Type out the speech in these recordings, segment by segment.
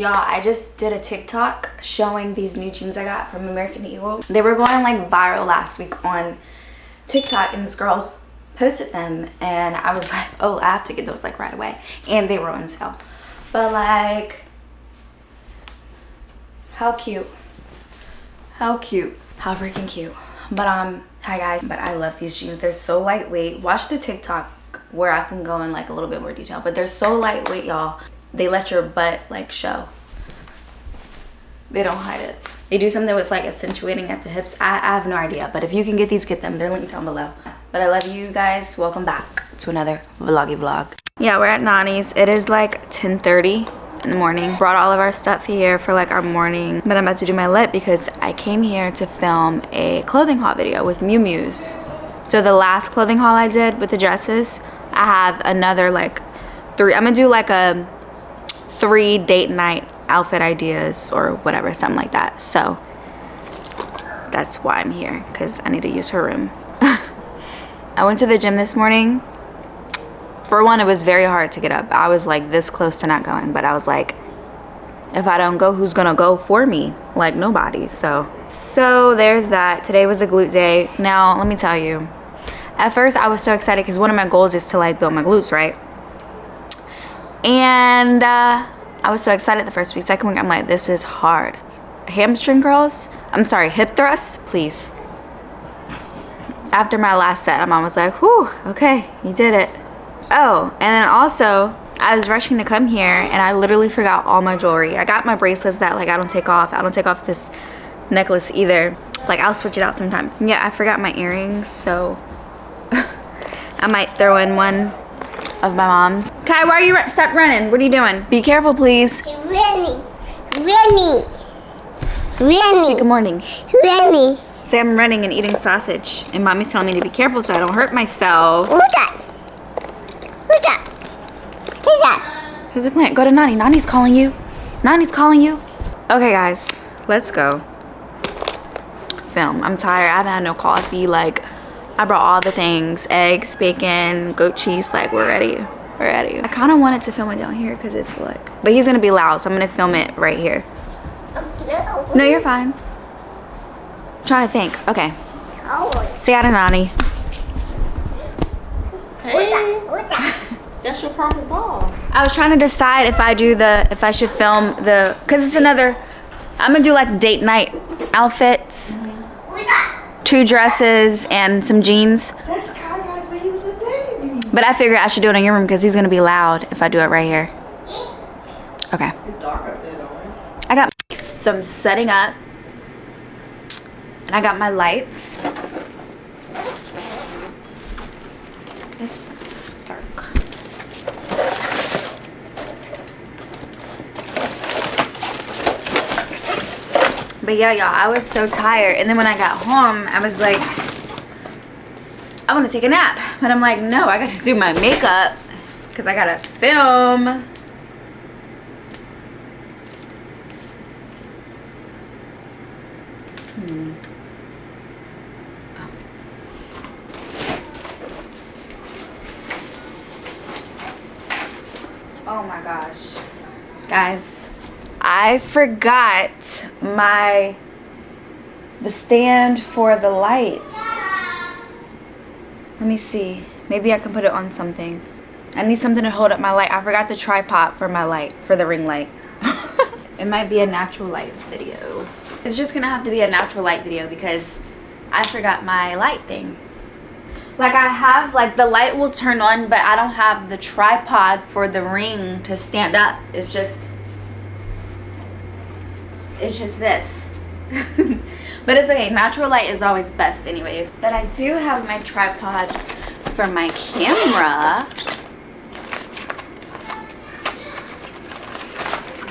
Y'all, I just did a TikTok showing these new jeans I got from American Eagle. They were going like viral last week on TikTok, and this girl posted them, and I was like, oh, I have to get those like right away. And they were on sale. But like, how cute. How cute. How freaking cute. But hi guys. But I love these jeans. They're so lightweight. Watch the TikTok where I can go in like a little bit more detail. But they're so lightweight, y'all. They let your butt like show. They don't hide it. They do something with like accentuating at the hips. I have no idea. But if you can get these, get them. They're linked down below. But I love you guys. Welcome back to another vloggy vlog. Yeah, we're at Nani's. It is like 10:30 in the morning. Brought all of our stuff here for like our morning. But I'm about to do my lip because I came here to film a clothing haul video with Miu Miu's. So the last clothing haul I did with the dresses, I have another like 3. I'm gonna do like a 3 date night outfit ideas or whatever, something like that. So that's why I'm here, because I need to use her room. I went to the gym this morning. For one, it was very hard to get up. I was like this close to not going, but I was like, if I don't go, who's gonna go for me? Like nobody. So there's that. Today was a glute day. Now let me tell you, at first I was so excited because one of my goals is to like build my glutes, right? And I was so excited the first week. Second week, I'm like, this is hard. Hamstring curls, I'm sorry, hip thrusts, please. After my last set, my mom was like, whew, okay, you did it. Oh, and then also, I was rushing to come here and I literally forgot all my jewelry. I got my bracelets that like I don't take off. I don't take off this necklace either. Like I'll switch it out sometimes. Yeah, I forgot my earrings, so I might throw in one of my mom's. Kai, why are you stop running? What are you doing? Be careful, please. Say good morning. Rennie. Say I'm running and eating sausage, and mommy's telling me to be careful so I don't hurt myself. Who's that? Who's that? Who's that? Who's the plant? Go to Nani. Nani's calling you. Nani's calling you. Okay, guys, let's go. Film. I'm tired. I haven't had no coffee. Like, I brought all the things: eggs, bacon, goat cheese. Like, we're ready. We're ready. I kind of wanted to film it down here because it's like, but he's gonna be loud, so I'm gonna film it right here. No. No, you're fine. I'm trying to think. Okay. Oh. Say hi to Nani. Hey, Who's that? that's your proper ball. I was trying to decide if I should film the, cause it's another, I'm gonna do like date night outfits, Who's that? 2 dresses and some jeans. That's Kai guys when he was a baby. But I figured I should do it in your room because he's gonna be loud if I do it right here. Okay. It's dark up there, don't it? I got, so I'm setting up and I got my lights. It's dark. But yeah, y'all, I was so tired. And then when I got home, I was like, I want to take a nap. But I'm like, no, I got to do my makeup because I got to film. Oh my gosh. Guys, I forgot the stand for the lights. Let me see. Maybe I can put it on something. I need something to hold up my light. I forgot the tripod for my light, for the ring light. It might be a natural light video. It's just gonna have to be a natural light video because I forgot my light thing. Like I have, like the light will turn on, but I don't have the tripod for the ring to stand up. It's just this. But it's okay, natural light is always best anyways. But I do have my tripod for my camera. I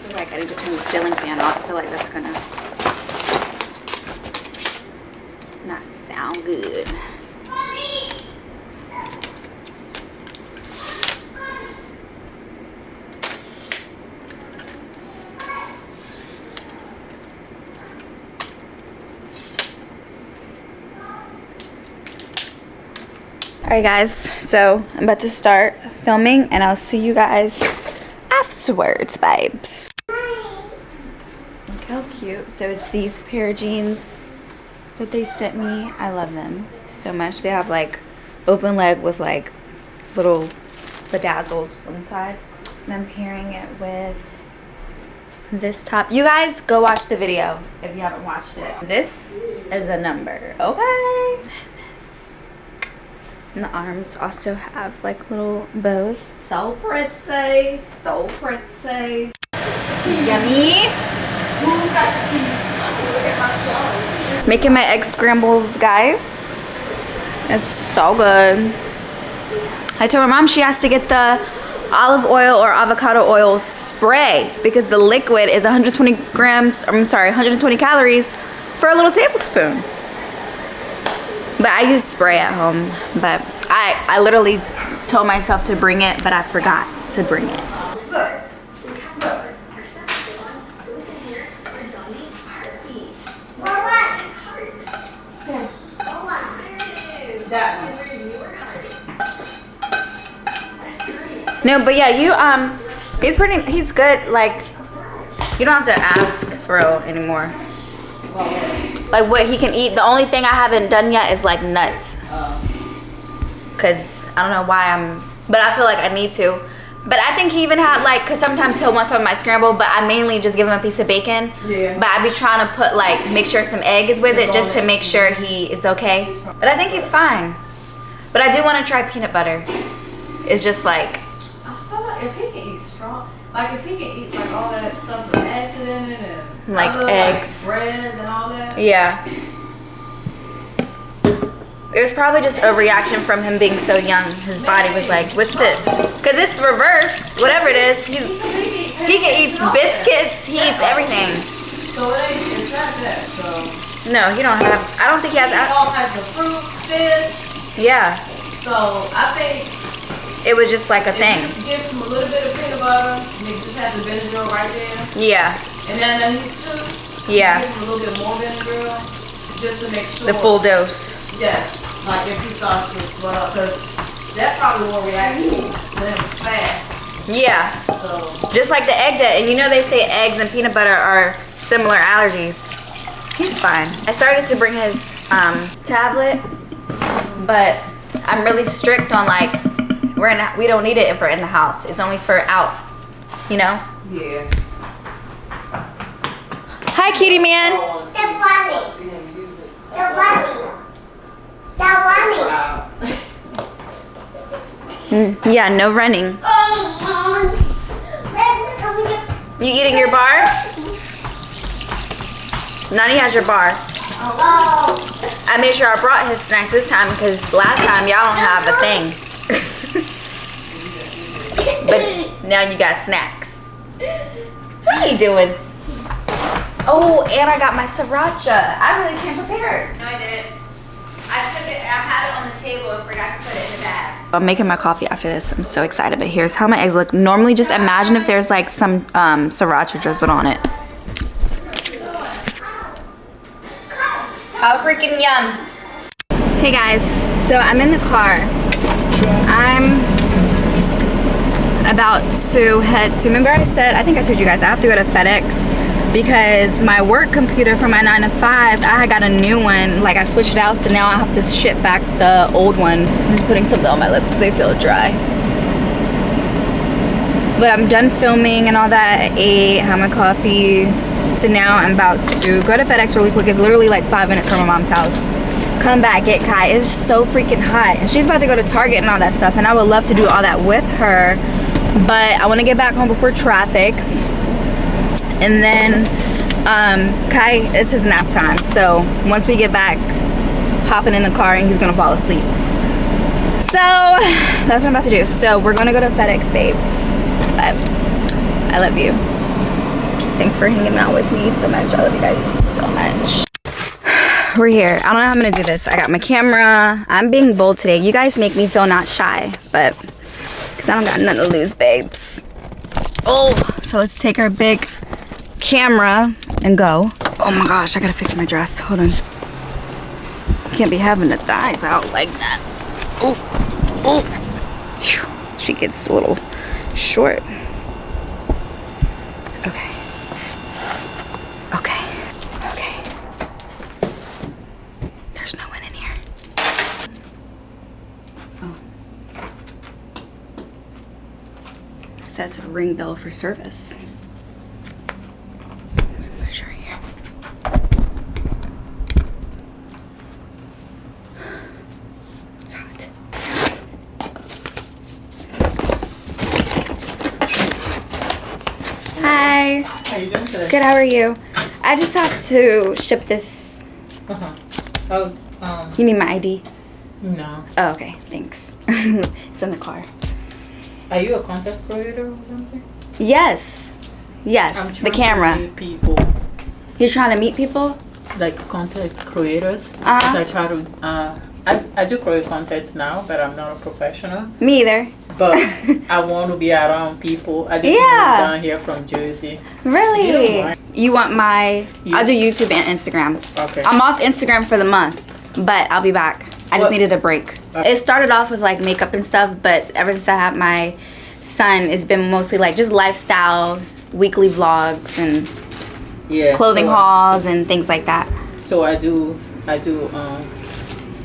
feel like I need to turn the ceiling fan off. I feel like that's gonna not sound good. Alright guys, so I'm about to start filming and I'll see you guys afterwards, babes. Hi. So it's these pair of jeans that they sent me. I love them so much. They have like open leg with like little bedazzles on the side. And I'm pairing it with this top. You guys go watch the video if you haven't watched it. This is a number, okay? This. And the arms also have like little bows. So pretty, so pretty. Yummy. Making my egg scrambles, guys. It's so good. I told my mom she has to get the olive oil or avocado oil spray because the liquid is 120 grams, I'm sorry, 120 calories for a little tablespoon. But I use spray at home, but I literally told myself to bring it, but I forgot to bring it. No, but yeah, he's good. Like, you don't have to ask for real anymore. Like what he can eat. The only thing I haven't done yet is like nuts. Cause I don't know why but I feel like I need to. But I think he even had like, cause sometimes he'll want some of my scramble, but I mainly just give him a piece of bacon. Yeah. But I be trying to put like, make sure some egg is with it just to make sure he is okay. But I think he's fine. But I do want to try peanut butter. It's just like, if he can eat strong, like if he can eat like all that stuff with acid in it and like other, eggs, like breads and all that. Yeah. It was probably just a reaction from him being so young. His body was like, what's this? Because it's reversed. Whatever it is, he can eat biscuits. He eats everything. So it's not that. So no, he don't have. I don't think he has all types of fruits, fish. Yeah. So I think it was just like a thing. You give him a little bit of peanut butter, and you just have the vinegar right there. Yeah. And then he's 2. Yeah. Give him a little bit more vinegar, just to make sure. The full dose. Yes. Like if he starts to swell up, because that probably will react to him fast. Yeah. So. Just like the egg that, and you know they say eggs and peanut butter are similar allergies. He's fine. I started to bring his tablet, but I'm really strict on like, we don't need it if we're in the house. It's only for out, you know? Yeah. Hi, cutie man. Yeah, no running. You eating your bar? Nani has your bar. I made sure I brought his snacks this time because last time y'all don't have a thing. But now you got snacks. What are you doing? Oh, and I got my sriracha. I really came prepared. No, I didn't. I had it on the table and forgot to put it in the bag. I'm making my coffee after this. I'm so excited, but here's how my eggs look. Normally, just imagine if there's like some sriracha drizzled on it. How freaking yum. Hey guys, so I'm in the car. I'm about to head to, remember I said, I think I told you guys, I have to go to FedEx because my work computer for my 9 to 5, I got a new one. Like I switched it out, so now I have to ship back the old one. I'm just putting something on my lips because they feel dry. But I'm done filming and all that. I ate, had my coffee. So now I'm about to go to FedEx really quick. It's literally like 5 minutes from my mom's house. Come back, get Kai. It's so freaking hot. And she's about to go to Target and all that stuff. And I would love to do all that with her. But I want to get back home before traffic. And then Kai, it's his nap time. So once we get back, hopping in the car and he's going to fall asleep. So that's what I'm about to do. So we're going to go to FedEx, babes. But I love you. Thanks for hanging out with me so much. I love you guys so much. We're here. I don't know how I'm gonna do this. I got my camera. I'm being bold today. You guys make me feel not shy, but because I don't got nothing to lose, babes. Oh, so let's take our big camera and go. Oh my gosh, I gotta fix my dress. Hold on. Can't be having the thighs out like that. Oh, oh. She gets a little short. Okay. Okay. says ring bell for service. Measure here. It's hot. Hi. How you doing today? Good, how are you? I just have to ship this. Oh, You need my ID? no. Oh, okay, thanks. It's in the car. Are you a content creator or something? Yes. Yes, the camera. To meet people, You're trying to meet people? like content creators. Uh-huh. So I try to, I do create content now, but I'm not a professional. Me either. But I want to be around people. I just moved Yeah. down here from Jersey. Really? You don't mind. You want my... I'll do YouTube and Instagram. Okay. I'm off Instagram for the month, but I'll be back. I just What- needed a break. It started off with like makeup and stuff, but ever since I had my son, it's been mostly like just lifestyle, weekly vlogs and Yeah. clothing so, hauls and things like that. So I do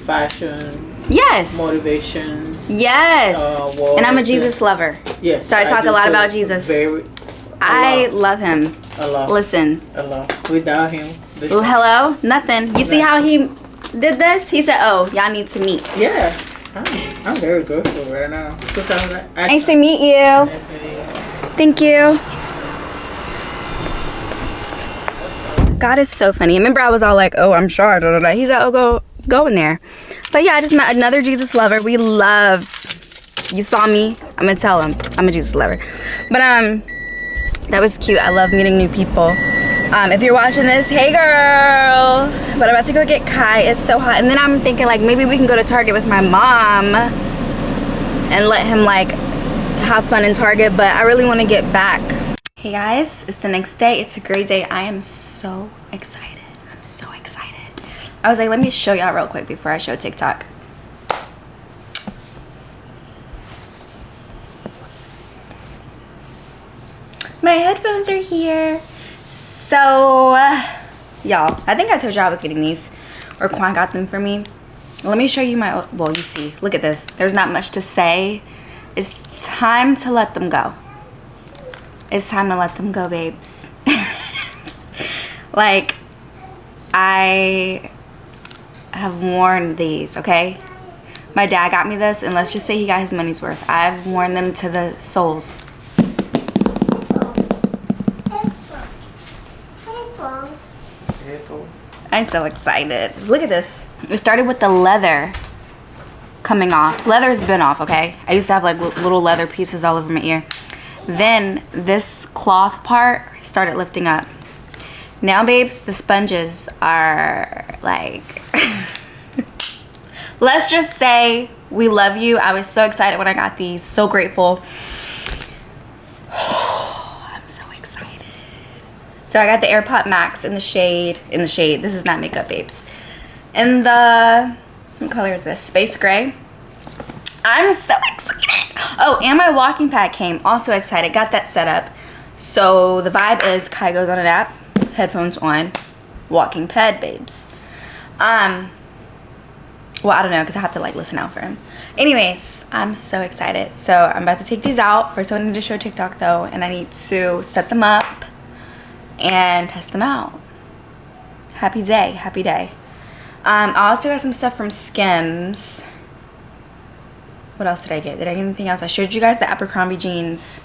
fashion, Yes. motivations. Yes. Walks And I'm a and- Jesus lover. Yes. So I talk do a lot too. about Jesus. Very. I lot. love him. A lot. Listen. A lot. Without him. this- Well, hello? Nothing. You see how he did this? He said, oh, y'all need to meet. Yeah. I'm very grateful right now. Because Nice to meet you. Nice meeting you. Thank you. God is so funny. Remember I was all like, oh, I'm sure. Da, da, da. He's like, oh, go in there. But yeah, I just met another Jesus lover. We love, you saw me. I'm going to tell him I'm a Jesus lover. But that was cute. I love meeting new people. If you're watching this, hey girl. But I'm about to go get Kai. It's so hot. And then I'm thinking like maybe we can go to Target with my mom and let him like have fun in Target. But I really want to get back. Hey guys, it's the next day. It's a great day. I am so excited. I'm so excited. I was like, let me show y'all real quick before I show TikTok. My headphones are here. So, y'all, I think I told y'all I was getting these, or Quan got them for me. Let me show you my, well, you see, look at this. There's not much to say. It's time to let them go. It's time to let them go, babes. Like, I have worn these, okay? My dad got me this, and let's just say he got his money's worth. I've worn them to the soles. I'm so excited. Look at this. It started with the leather coming off. Leather's been off, okay? I used to have like little leather pieces all over my ear. Then this cloth part started lifting up. Now, babes, the sponges are like... Let's just say we love you. I was so excited when I got these. So grateful. I'm so excited. So I got the AirPod Max in the shade. This is not makeup, babes. In the... What color is this? Space gray. I'm so excited. Oh, and my walking pad came. Also excited. Got that set up. So the vibe is Kai goes on an app, headphones on, walking pad, babes. Well, I don't know because I have to like listen out for him. Anyways, I'm so excited. So I'm about to take these out. First I need to show TikTok though, and I need to set them up and test them out. Happy day, happy day. I also got some stuff from Skims. What else did I get? Did I get anything else? I showed you guys the Abercrombie jeans.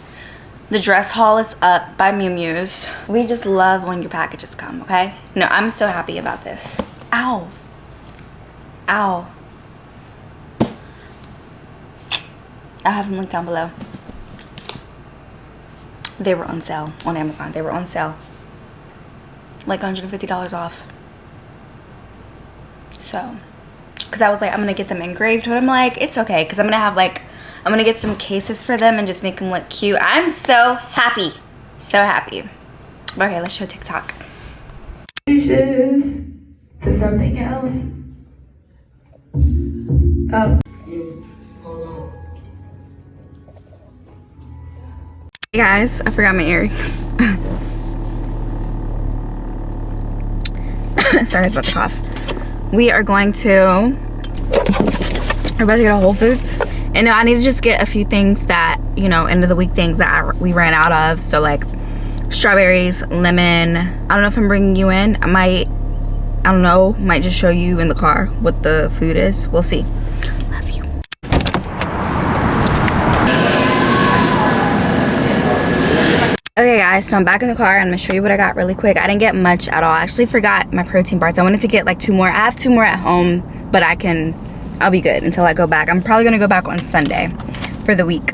The dress haul is up by Miu Miu's. We just love when your packages come, okay? No, I'm so happy about this. Ow. Ow. I'll have them linked down below. They were on sale on Amazon. They were on sale. Like $150 off. So, because I was like, I'm going to get them engraved. But I'm like, it's okay. Because I'm going to have like, I'm going to get some cases for them and just make them look cute. I'm so happy. So happy. Okay, let's show TikTok. To something else. Oh. Hey guys, I forgot my earrings. Sorry, I was about to cough. We're about to go to Whole Foods And I need to just get a few things that, you know, end of the week things that we ran out of. So like strawberries, lemon. I don't know if I'm bringing you in. I don't know, might just show you in the car what the food is. We'll see. Love you. Okay guys, so I'm back in the car and I'm gonna show you what I got really quick. I didn't get much at all. I actually forgot my protein bars. I wanted to get like 2 more. I have 2 more at home, but I'll be good until I go back. I'm probably gonna go back on Sunday for the week.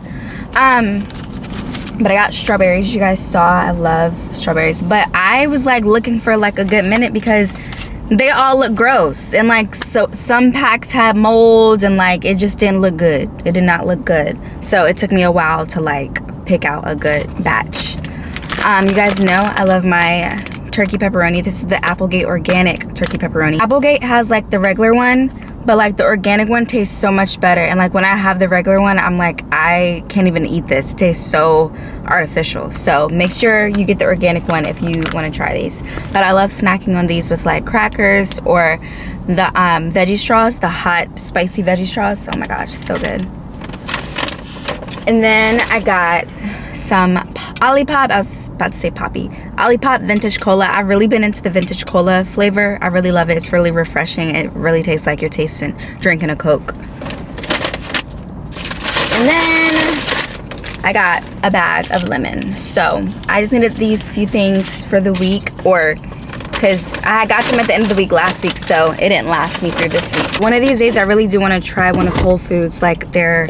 But I got strawberries. You guys saw I love strawberries, but I was like looking for like a good minute because they all look gross, and like so some packs had molds and like it just didn't look good. It did not look good, so it took me a while to like pick out a good batch. You guys know I love my turkey pepperoni. This is the Applegate organic turkey pepperoni. Applegate has like the regular one, but like the organic one tastes so much better. And like when I have the regular one, I'm like, I can't even eat this. It tastes so artificial. So make sure you get the organic one if you want to try these. But I love snacking on these with like crackers or the veggie straws, the hot spicy veggie straws. Oh my gosh, so good. And then I got some Olipop. I was about to say Poppy. Olipop vintage cola. I've really been into the vintage cola flavor. I really love it. It's really refreshing. It really tastes like you're drinking a Coke. And then I got a bag of lemon. So I just needed these few things for the week, or because I got them at the end of the week last week, so it didn't last me through this week. One of these days I really do want to try one of Whole Foods, like their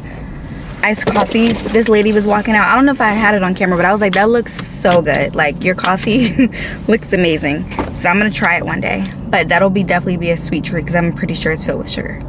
iced coffees. This lady was walking out. I don't know if I had it on camera, but I was like, that looks so good. Like your coffee looks amazing. So I'm gonna try it one day, but that'll definitely be a sweet treat because I'm pretty sure it's filled with sugar.